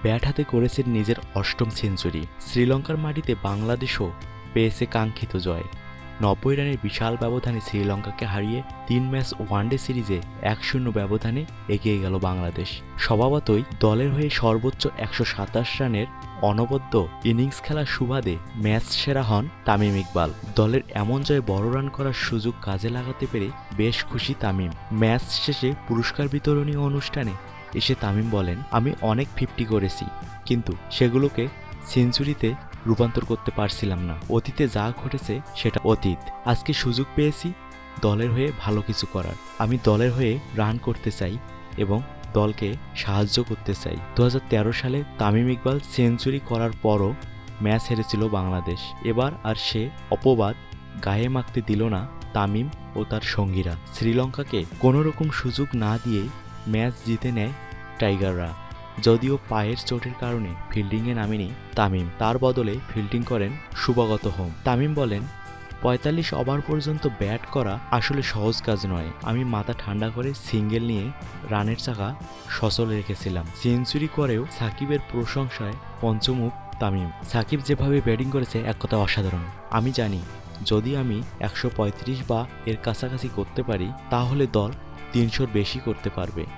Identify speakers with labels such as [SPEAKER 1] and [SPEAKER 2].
[SPEAKER 1] Bat হাতে করেছেন নিজের অষ্টম সেঞ্চুরি। শ্রীলঙ্কার মাটিতে বাংলাদেশও পেয়েছে কাঙ্ক্ষিত জয়। 90 রানের বিশাল ব্যবধানে শ্রীলঙ্কাকে হারিয়ে 3 ম্যাচ ওয়ানডে সিরিজে 1-0 ব্যবধানে এগিয়ে গেল বাংলাদেশ। স্বভাবতই দলের হয়ে সর্বোচ্চ 127 রানের অনবদ্য ইনিংস খেলার সুবাদে ম্যাচ সেরা হন তামিম ইকবাল। দলের এমন জয়ে বড় রান করার সুযোগ কাজে লাগাতে পেরে বেশ খুশি তামিম। ম্যাচ শেষে পুরস্কার বিতরণী অনুষ্ঠানে এসে তামিম বলেন, আমি অনেক 50 করেছি, কিন্তু সেগুলোকে সেঞ্চুরিতে রূপান্তর করতে পারছিলাম না। অতীতে যা ঘটেছে সেটা অতীত। আজকে সুযোগ পেয়েছি দলের হয়ে ভালো কিছু করার। আমি দলের হয়ে রান করতে চাই এবং দলকে সাহায্য করতে চাই। 2013 সালে তামিম ইকবাল সেঞ্চুরি করার পরও ম্যাচ হেরেছিল বাংলাদেশ। এবার আর সে অপবাদ গায়ে মাখতে দিল না তামিম ও তার সঙ্গীরা। শ্রীলঙ্কাকে কোনোরকম সুযোগ না দিয়ে ম্যাচ জিতে নেয় টাইগাররা। যদিও পায়ের চোটের কারণে ফিল্ডিংয়ে নামেনি তামিম, তার বদলে ফিল্ডিং করেন শুভাগত হোম। তামিম বলেন, 45 ওভার পর্যন্ত ব্যাট করা আসলে সহজ কাজ নয়। আমি মাথা ঠান্ডা করে সিঙ্গেল নিয়ে রানের চাকা সচল রেখেছিলাম। সেঞ্চুরি করেও সাকিবের প্রশংসায় পঞ্চমুখ তামিম। সাকিব যেভাবে ব্যাটিং করেছে এক কথা অসাধারণ। আমি জানি যদি আমি 135 বা এর কাছাকাছি করতে পারি তাহলে দল 300-র বেশি করতে পারবে।